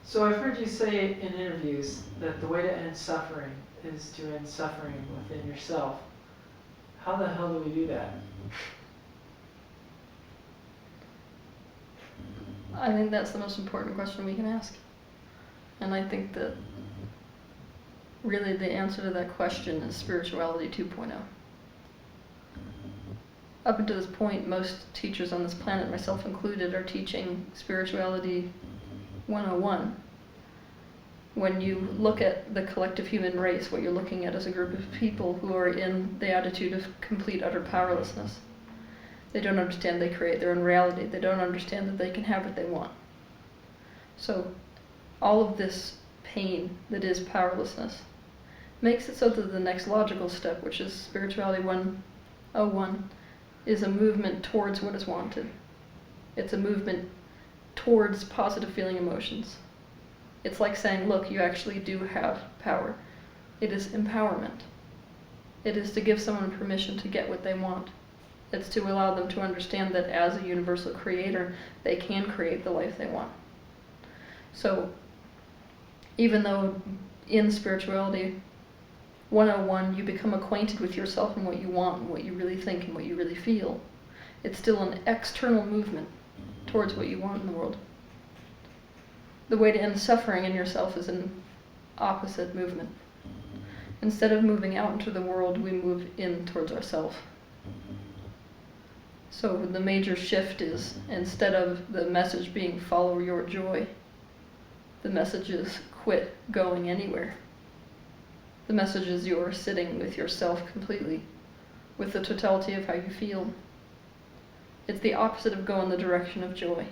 So I've heard you say in interviews that the way to end suffering is to end suffering within yourself. How the hell do we do that? I think that's the most important question we can ask. And I think that really the answer to that question is spirituality 2.0. Up until this point, most teachers on this planet, myself included, are teaching spirituality 101. When you look at the collective human race, what you're looking at is a group of people who are in the attitude of complete, utter powerlessness. They don't understand they create their own reality. They don't understand that they can have what they want. So all of this pain that is powerlessness makes it so that the next logical step, which is spirituality 101, is a movement towards what is wanted. It's a movement towards positive feeling emotions. It's like saying, look, you actually do have power. It is empowerment. It is to give someone permission to get what they want. It's to allow them to understand that as a universal creator, they can create the life they want. So, even though in spirituality 101 you become acquainted with yourself and what you want and what you really think and what you really feel, it's still an external movement towards what you want in the world. The way to end suffering in yourself is an opposite movement. Instead of moving out into the world, we move in towards ourselves. So the major shift is, instead of the message being follow your joy, the message is quit going anywhere. The message is you're sitting with yourself completely, with the totality of how you feel. It's the opposite of go in the direction of joy.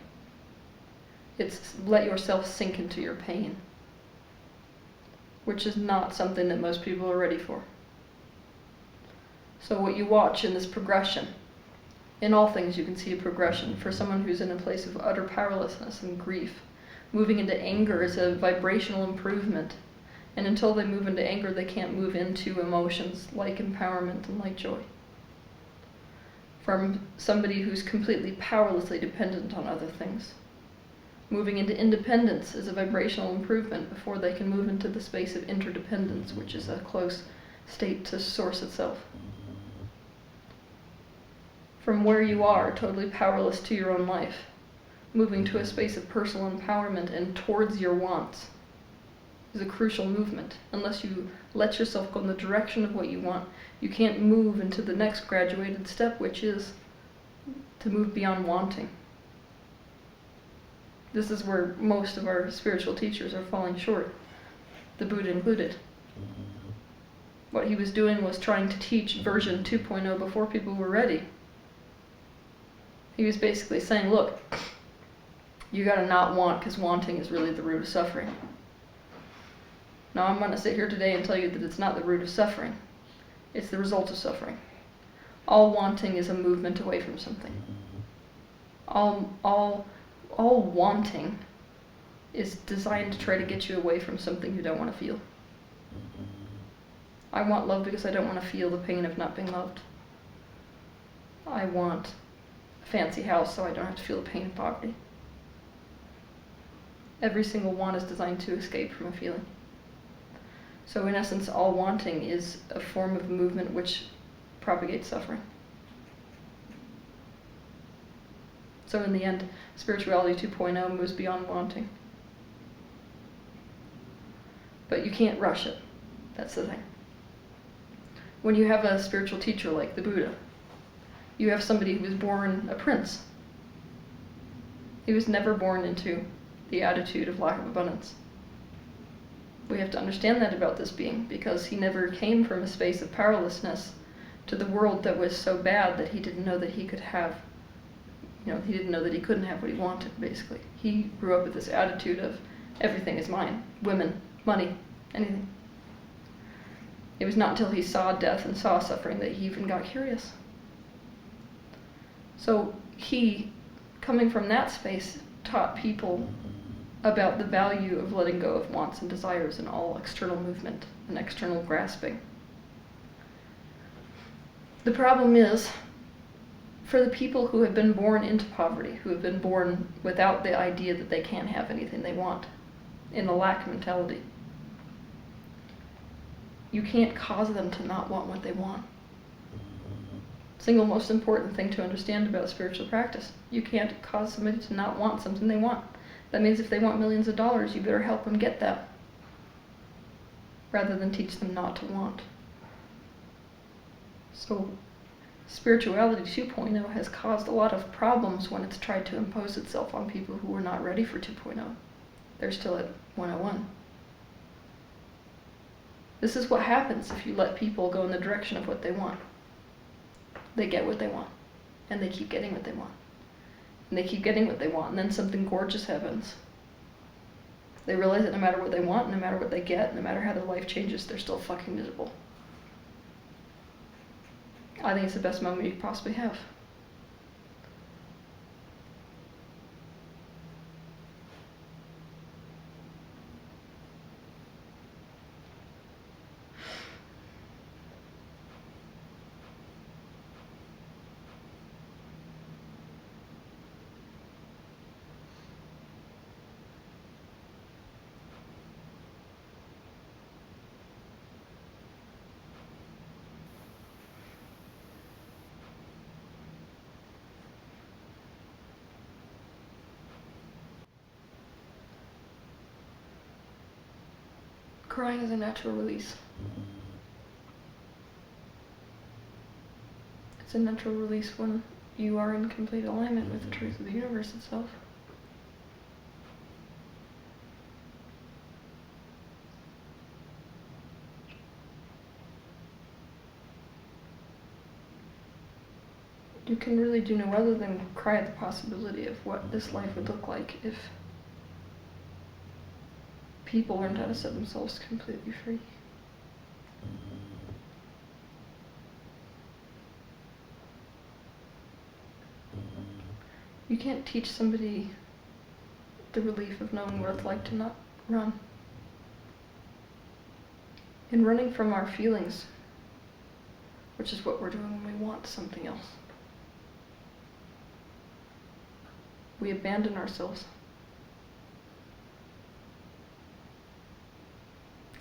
It's let yourself sink into your pain, which is not something that most people are ready for. So what you watch in this progression, in all things you can see a progression. For someone who's in a place of utter powerlessness and grief, moving into anger is a vibrational improvement. And until they move into anger, they can't move into emotions like empowerment and like joy. From somebody who's completely powerlessly dependent on other things, moving into independence is a vibrational improvement before they can move into the space of interdependence, which is a close state to source itself. From where you are, totally powerless to your own life, moving to a space of personal empowerment and towards your wants is a crucial movement. Unless you let yourself go in the direction of what you want, you can't move into the next graduated step, which is to move beyond wanting. This is where most of our spiritual teachers are falling short, the Buddha included. What he was doing was trying to teach version 2.0 before people were ready. He was basically saying, look, you gotta not want, because wanting is really the root of suffering. Now I'm going to sit here today and tell you that it's not the root of suffering. It's the result of suffering. All wanting is a movement away from something. All wanting is designed to try to get you away from something you don't want to feel. I want love because I don't want to feel the pain of not being loved. I want a fancy house so I don't have to feel the pain of poverty. Every single want is designed to escape from a feeling. So in essence, all wanting is a form of movement which propagates suffering. So in the end, spirituality 2.0 moves beyond wanting. But you can't rush it. That's the thing. When you have a spiritual teacher like the Buddha, you have somebody who was born a prince. He was never born into the attitude of lack of abundance. We have to understand that about this being, because he never came from a space of powerlessness to the world that was so bad that he didn't know that he could have, he didn't know that he couldn't have what he wanted, basically. He grew up with this attitude of everything is mine, women, money, anything. It was not until he saw death and saw suffering that he even got curious. So he, coming from that space, taught people about the value of letting go of wants and desires and all external movement and external grasping. The problem is, for the people who have been born into poverty, who have been born without the idea that they can't have anything they want, in the lack mentality. You can't cause them to not want what they want. Single most important thing to understand about spiritual practice. You can't cause somebody to not want something they want. That means if they want millions of dollars, you better help them get that, rather than teach them not to want. So, spirituality 2.0 has caused a lot of problems when it's tried to impose itself on people who were not ready for 2.0. They're still at 101. This is what happens if you let people go in the direction of what they want. They get what they want, and they keep getting what they want. And they keep getting what they want, and then something gorgeous happens. They realize that no matter what they want, no matter what they get, no matter how their life changes, they're still fucking miserable. I think it's the best moment you could possibly have. Crying is a natural release. It's a natural release when you are in complete alignment with the truth of the universe itself. You can really do no other than cry at the possibility of what this life would look like if people learned how to set themselves completely free. You can't teach somebody the relief of knowing what it's like to not run. In running from our feelings, which is what we're doing when we want something else, we abandon ourselves.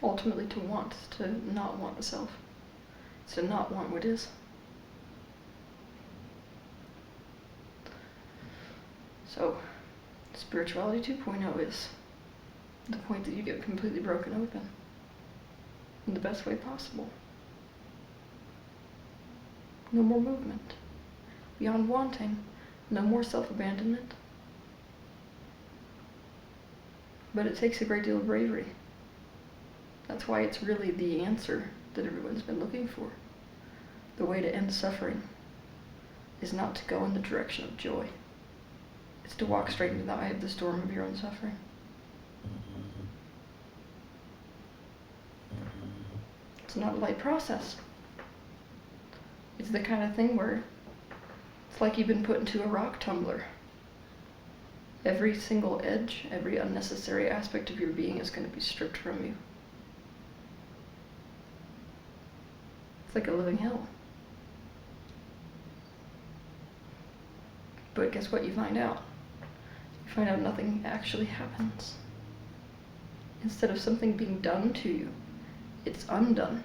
Ultimately, to want is to not want the self. It's to not want what is. So, spirituality 2.0 is the point that you get completely broken open in the best way possible. No more movement. Beyond wanting, no more self-abandonment. But it takes a great deal of bravery. That's why it's really the answer that everyone's been looking for. The way to end suffering is not to go in the direction of joy. It's to walk straight into the eye of the storm of your own suffering. It's not a light process. It's the kind of thing where it's like you've been put into a rock tumbler. Every single edge, every unnecessary aspect of your being is going to be stripped from you. Like a living hell. But guess what you find out? You find out nothing actually happens. Instead of something being done to you, it's undone.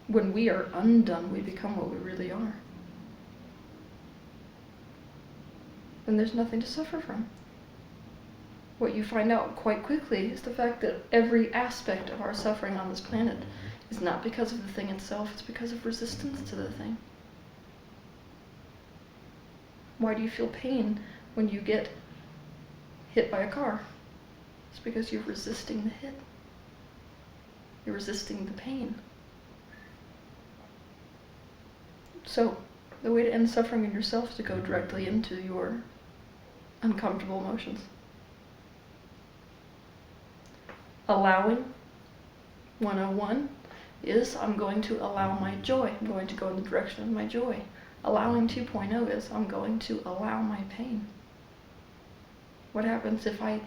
When we are undone, we become what we really are. Then there's nothing to suffer from. What you find out quite quickly is the fact that every aspect of our suffering on this planet is not because of the thing itself, it's because of resistance to the thing. Why do you feel pain when you get hit by a car? It's because you're resisting the hit. You're resisting the pain. So, the way to end suffering in yourself is to go directly into your uncomfortable emotions. Allowing 101 is I'm going to allow my joy. I'm going to go in the direction of my joy. Allowing 2.0 is I'm going to allow my pain. What happens if I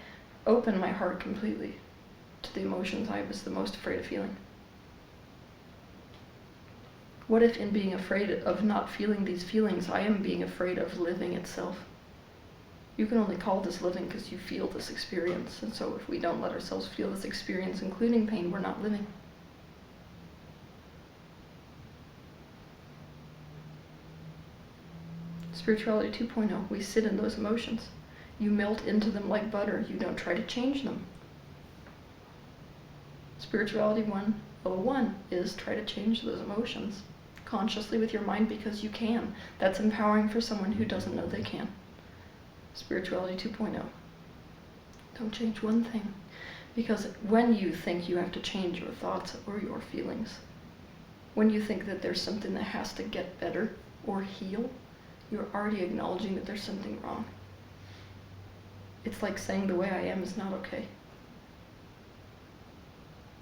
open my heart completely to the emotions I was the most afraid of feeling? What if in being afraid of not feeling these feelings, I am being afraid of living itself? You can only call this living because you feel this experience. And so if we don't let ourselves feel this experience, including pain, we're not living. Spirituality 2.0, we sit in those emotions. You melt into them like butter. You don't try to change them. Spirituality 101 is try to change those emotions consciously with your mind because you can. That's empowering for someone who doesn't know they can. Spirituality 2.0. Don't change one thing. Because when you think you have to change your thoughts or your feelings, when you think that there's something that has to get better or heal, you're already acknowledging that there's something wrong. It's like saying the way I am is not okay.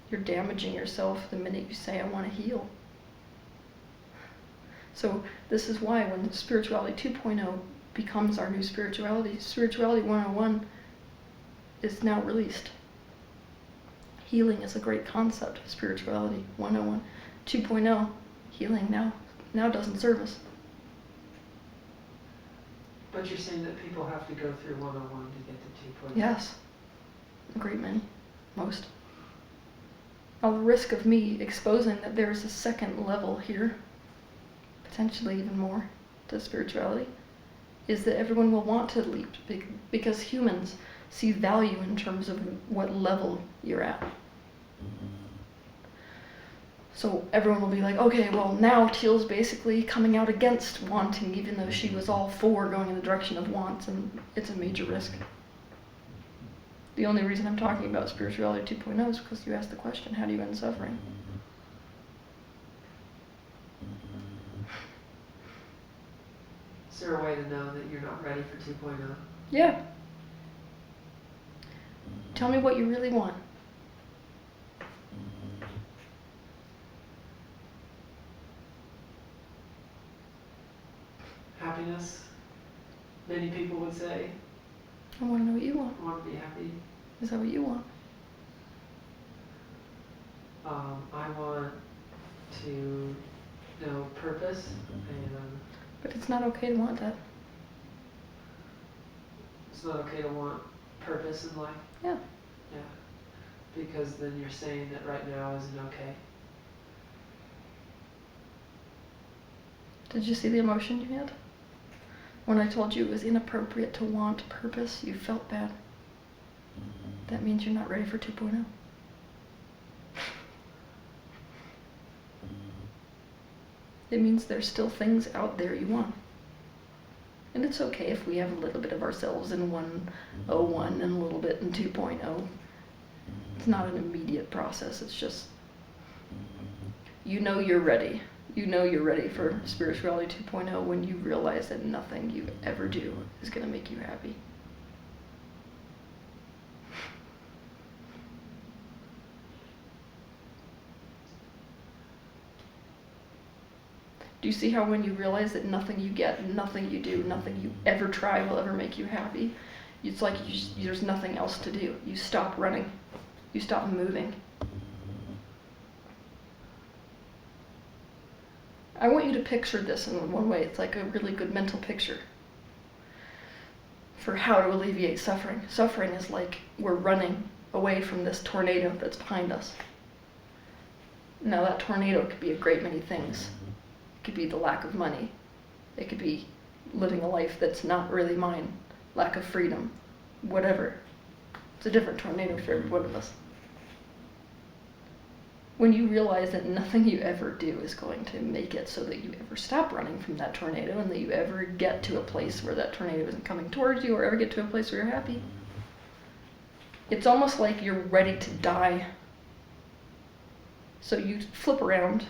You're damaging yourself the minute you say, I want to heal. So this is why when Spirituality 2.0 becomes our new spirituality, Spirituality 101 is now released. Healing is a great concept. Spirituality 101. 2.0, healing now doesn't serve us. But you're saying that people have to go through 101 to get to 2.0? Yes. A great many. Most. Now the risk of me exposing that there is a second level here, potentially even more, to spirituality, is that everyone will want to leap because humans see value in terms of what level you're at. So everyone will be like, okay, well now Teal's basically coming out against wanting, even though she was all for going in the direction of wants, and it's a major risk. The only reason I'm talking about Spirituality 2.0 is because you asked the question, how do you end suffering? Is there a way to know that you're not ready for 2.0? Yeah. Tell me what you really want. Happiness, many people would say. I want to know what you want. I want to be happy. Is that what you want? I want to know purpose, and But it's not okay to want that. it's not okay to want purpose in life. Yeah. Yeah, because then you're saying that right now isn't okay. Did you see the emotion you had? When I told you it was inappropriate to want purpose, you felt bad. That means you're not ready for 2.0. It means there's still things out there you want. And it's okay if we have a little bit of ourselves in 101 and a little bit in 2.0. It's not an immediate process, it's just, you know you're ready. You know you're ready for Spirituality 2.0 when you realize that nothing you ever do is going to make you happy. Do you see how when you realize that nothing you get, nothing you do, nothing you ever try will ever make you happy? It's like there's nothing else to do. You stop running. You stop moving. I want you to picture this in one way. It's like a really good mental picture for how to alleviate suffering. Suffering is like we're running away from this tornado that's behind us. Now that tornado could be a great many things. It could be the lack of money. It could be living a life that's not really mine. Lack of freedom. Whatever. It's a different tornado for every one of us. When you realize that nothing you ever do is going to make it so that you ever stop running from that tornado and that you ever get to a place where that tornado isn't coming towards you or ever get to a place where you're happy. It's almost like you're ready to die. So you flip around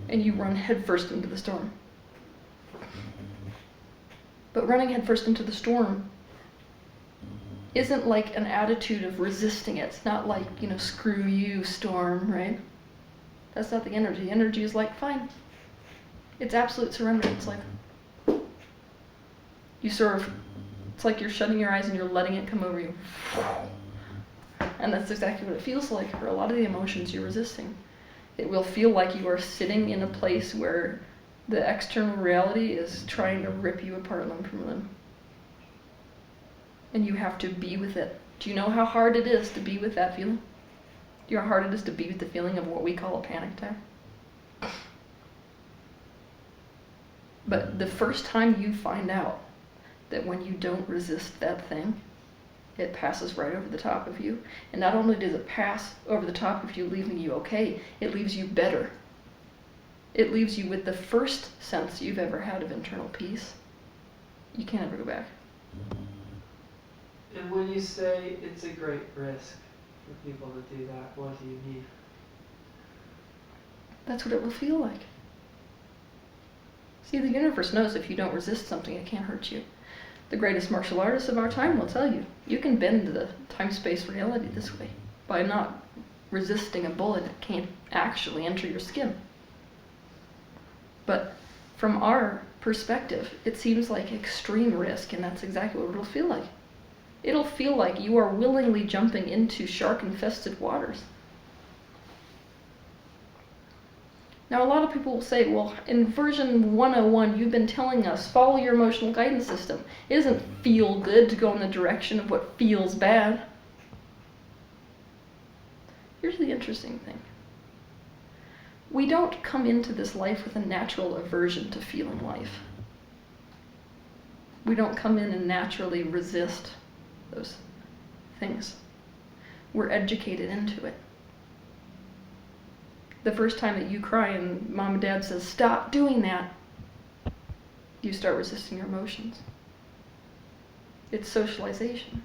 and you run headfirst into the storm. But running headfirst into the storm isn't like an attitude of resisting it. It's not like, screw you, storm, right? That's not the energy. The energy is like, fine. It's absolute surrender. It's like, it's like you're shutting your eyes and you're letting it come over you. And that's exactly what it feels like for a lot of the emotions you're resisting. It will feel like you are sitting in a place where the external reality is trying to rip you apart limb from limb. and you have to be with it. Do you know how hard it is to be with that feeling? Do you know how hard it is to be with the feeling of what we call a panic attack? But the first time you find out that when you don't resist that thing, it passes right over the top of you. And not only does it pass over the top of you, leaving you okay, it leaves you better. It leaves you with the first sense you've ever had of internal peace. You can't ever go back. And when you say it's a great risk for people to do that, what do you mean? That's what it will feel like. See, the universe knows if you don't resist something, it can't hurt you. The greatest martial artists of our time will tell you, you can bend the time-space reality this way by not resisting a bullet that can't actually enter your skin. But from our perspective, it seems like extreme risk, and that's exactly what it'll feel like. It'll feel like you are willingly jumping into shark-infested waters. Now, a lot of people will say, well, in version 101, you've been telling us, follow your emotional guidance system. It doesn't feel good to go in the direction of what feels bad. Here's the interesting thing. We don't come into this life with a natural aversion to feeling life. We don't come in and naturally resist those things. We're educated into it. The first time that you cry and mom and dad says, stop doing that, you start resisting your emotions. It's socialization.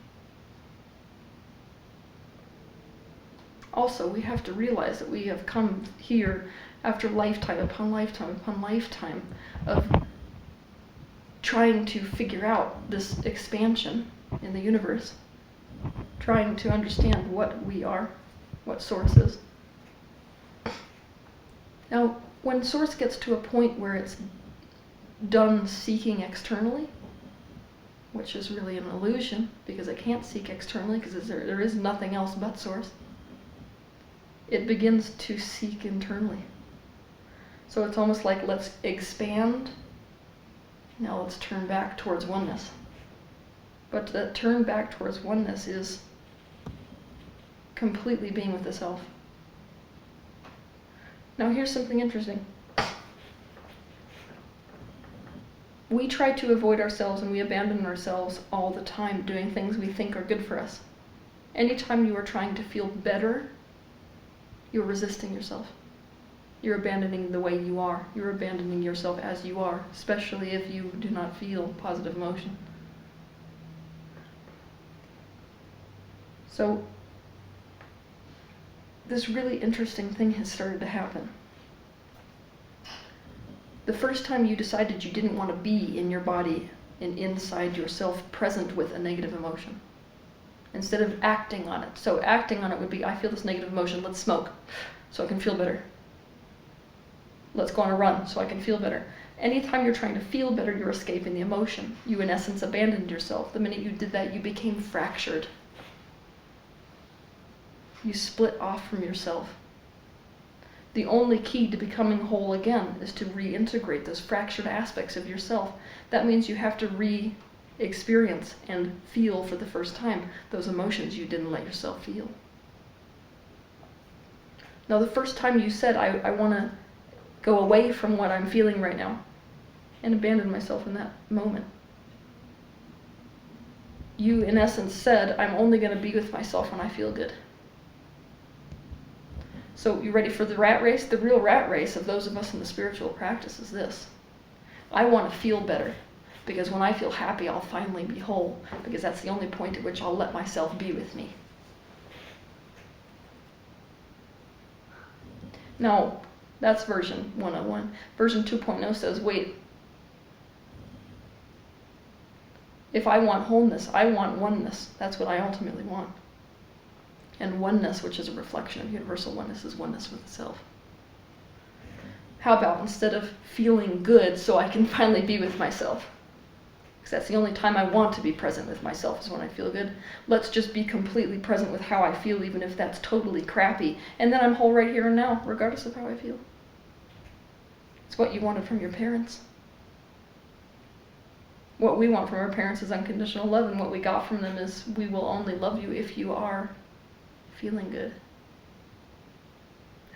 Also, we have to realize that we have come here after lifetime upon lifetime upon lifetime of trying to figure out this expansion in the universe, trying to understand what we are, what Source is. Now, when Source gets to a point where it's done seeking externally, which is really an illusion because it can't seek externally because there is nothing else but Source, it begins to seek internally. So it's almost like, let's expand, now let's turn back towards oneness. But that turn back towards oneness is completely being with the self. Now here's something interesting. We try to avoid ourselves and we abandon ourselves all the time doing things we think are good for us. Anytime you are trying to feel better, you're resisting yourself. You're abandoning the way you are. You're abandoning yourself as you are, especially if you do not feel positive emotion. So, this really interesting thing has started to happen. The first time you decided you didn't want to be in your body and inside yourself present with a negative emotion, instead of acting on it. So acting on it would be, I feel this negative emotion, let's smoke so I can feel better. Let's go on a run so I can feel better. Anytime you're trying to feel better, you're escaping the emotion. You in essence abandoned yourself. The minute you did that, you became fractured. You split off from yourself. The only key to becoming whole again is to reintegrate those fractured aspects of yourself. That means you have to re-experience and feel for the first time those emotions you didn't let yourself feel. Now, the first time you said, I want to go away from what I'm feeling right now and abandon myself in that moment, you in essence said, I'm only going to be with myself when I feel good. So you ready for the rat race? The real rat race of those of us in the spiritual practice is this. I want to feel better, because when I feel happy, I'll finally be whole, because that's the only point at which I'll let myself be with me. Now, that's version 101. Version 2.0 says, wait, if I want wholeness, I want oneness. That's what I ultimately want. And oneness, which is a reflection of universal oneness, is oneness with the self. How about instead of feeling good so I can finally be with myself, because that's the only time I want to be present with myself is when I feel good, let's just be completely present with how I feel, even if that's totally crappy, and then I'm whole right here and now, regardless of how I feel. It's what you wanted from your parents. What we want from our parents is unconditional love, and what we got from them is, we will only love you if you are feeling good.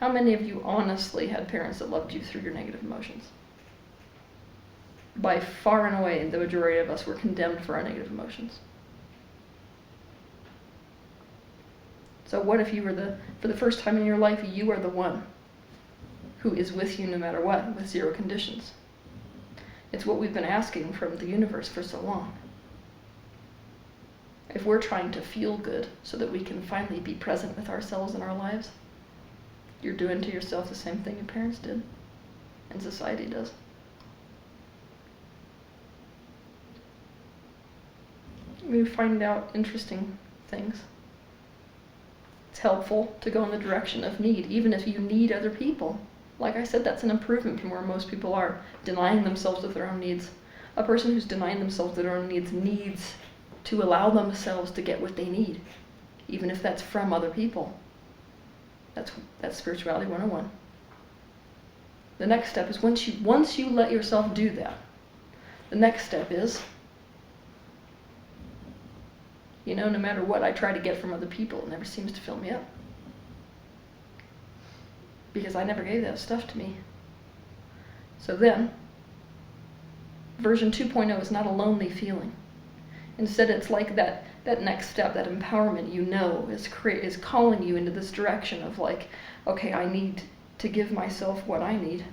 How many of you honestly had parents that loved you through your negative emotions? By far and away, the majority of us were condemned for our negative emotions. So what if you were for the first time in your life, you are the one who is with you no matter what, with zero conditions? It's what we've been asking from the universe for so long. If we're trying to feel good so that we can finally be present with ourselves in our lives, you're doing to yourself the same thing your parents did, and society does. We find out interesting things. It's helpful to go in the direction of need, even if you need other people. Like I said, that's an improvement from where most people are, denying themselves of their own needs. A person who's denying themselves of their own needs to allow themselves to get what they need, even if that's from other people. That's spirituality 101. The next step is once you let yourself do that, the next step is, no matter what I try to get from other people, it never seems to fill me up. Because I never gave that stuff to me. So then, version 2.0 is not a lonely feeling. Instead, it's like that next step, that empowerment, is calling you into this direction of like, okay, I need to give myself what I need.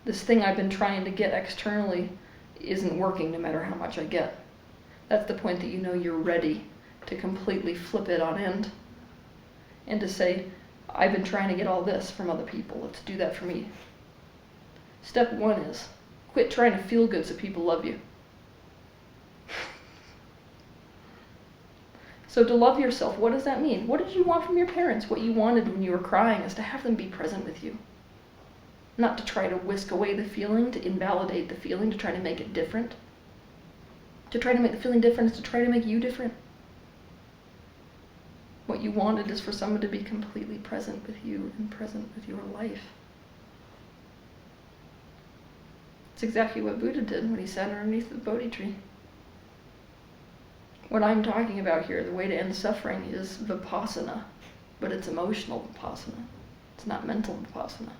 This thing I've been trying to get externally isn't working no matter how much I get. That's the point that you're ready to completely flip it on end and to say, I've been trying to get all this from other people, let's do that for me. Step 1 is, quit trying to feel good so people love you. So to love yourself, what does that mean? What did you want from your parents? What you wanted when you were crying is to have them be present with you. Not to try to whisk away the feeling, to invalidate the feeling, to try to make it different. To try to make the feeling different is to try to make you different. What you wanted is for someone to be completely present with you and present with your life. It's exactly what Buddha did when he sat underneath the Bodhi tree. What I'm talking about here, the way to end suffering, is vipassana, but it's emotional vipassana. It's not mental vipassana.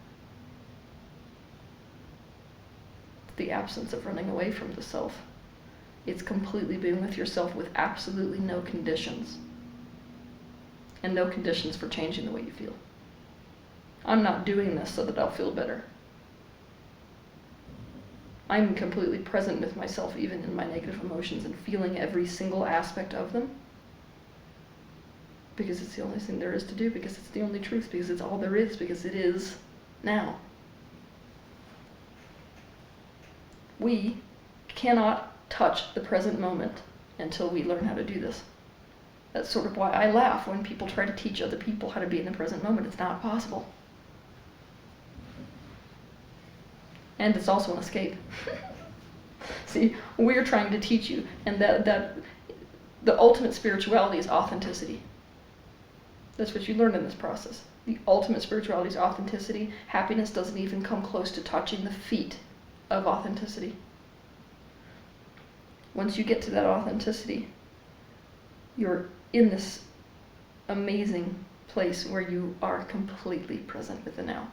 It's the absence of running away from the self. It's completely being with yourself with absolutely no conditions. And no conditions for changing the way you feel. I'm not doing this so that I'll feel better. I'm completely present with myself even in my negative emotions and feeling every single aspect of them. Because it's the only thing there is to do, because it's the only truth, because it's all there is, because it is now. We cannot touch the present moment until we learn how to do this. That's sort of why I laugh when people try to teach other people how to be in the present moment. It's not possible. And it's also an escape. See, we're trying to teach you, and that the ultimate spirituality is authenticity. That's what you learn in this process. The ultimate spirituality is authenticity. Happiness doesn't even come close to touching the feet of authenticity. Once you get to that authenticity, you're in this amazing place where you are completely present with the now.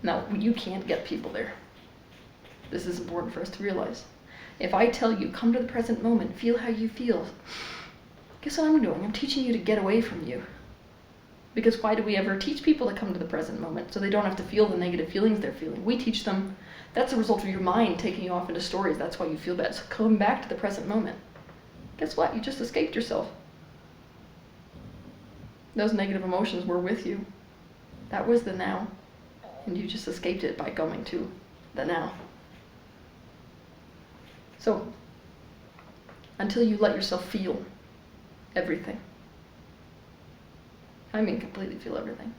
Now, you can't get people there. This is important for us to realize. If I tell you, come to the present moment, feel how you feel, guess what I'm doing? I'm teaching you to get away from you. Because why do we ever teach people to come to the present moment? So they don't have to feel the negative feelings they're feeling. We teach them, that's a result of your mind taking you off into stories. That's why you feel bad. So come back to the present moment. Guess what? You just escaped yourself. Those negative emotions were with you. That was the now. And you just escaped it by going to the now. So, until you let yourself feel everything, I mean completely feel everything,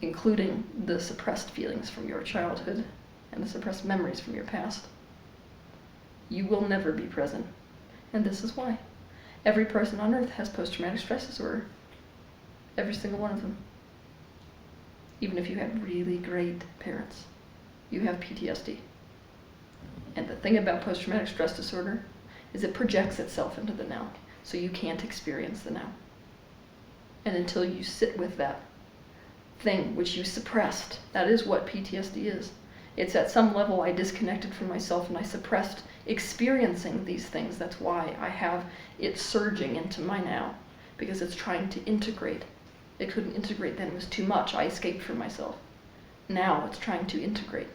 including the suppressed feelings from your childhood and the suppressed memories from your past, you will never be present. And this is why. Every person on earth has post-traumatic stress disorder. Every single one of them. Even if you had really great parents, you have PTSD. And the thing about post-traumatic stress disorder is it projects itself into the now, so you can't experience the now. And until you sit with that thing which you suppressed, that is what PTSD is. It's at some level I disconnected from myself and I suppressed experiencing these things. That's why I have it surging into my now, because it's trying to integrate. It couldn't integrate then, it was too much. I escaped from myself. Now it's trying to integrate.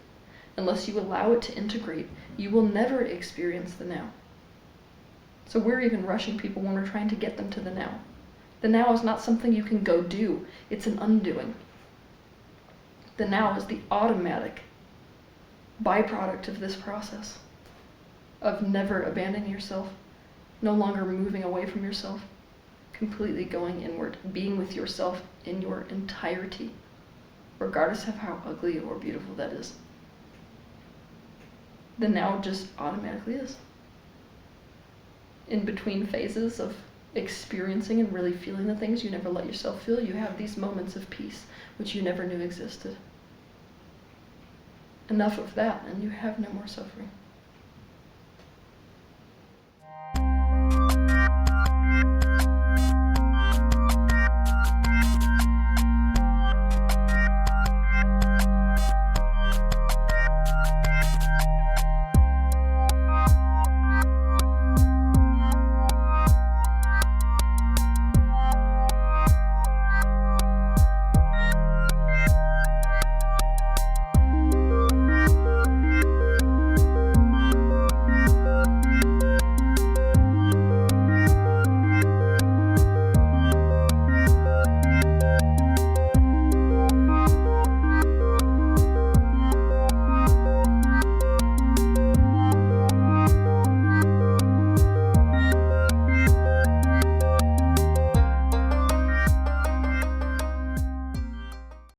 Unless you allow it to integrate, you will never experience the now. So we're even rushing people when we're trying to get them to the now. The now is not something you can go do, it's an undoing. The now is the automatic byproduct of this process of never abandoning yourself, no longer moving away from yourself, completely going inward, being with yourself in your entirety, regardless of how ugly or beautiful that is. The now just automatically is. In between phases of experiencing and really feeling the things you never let yourself feel, you have these moments of peace which you never knew existed. Enough of that and you have no more suffering.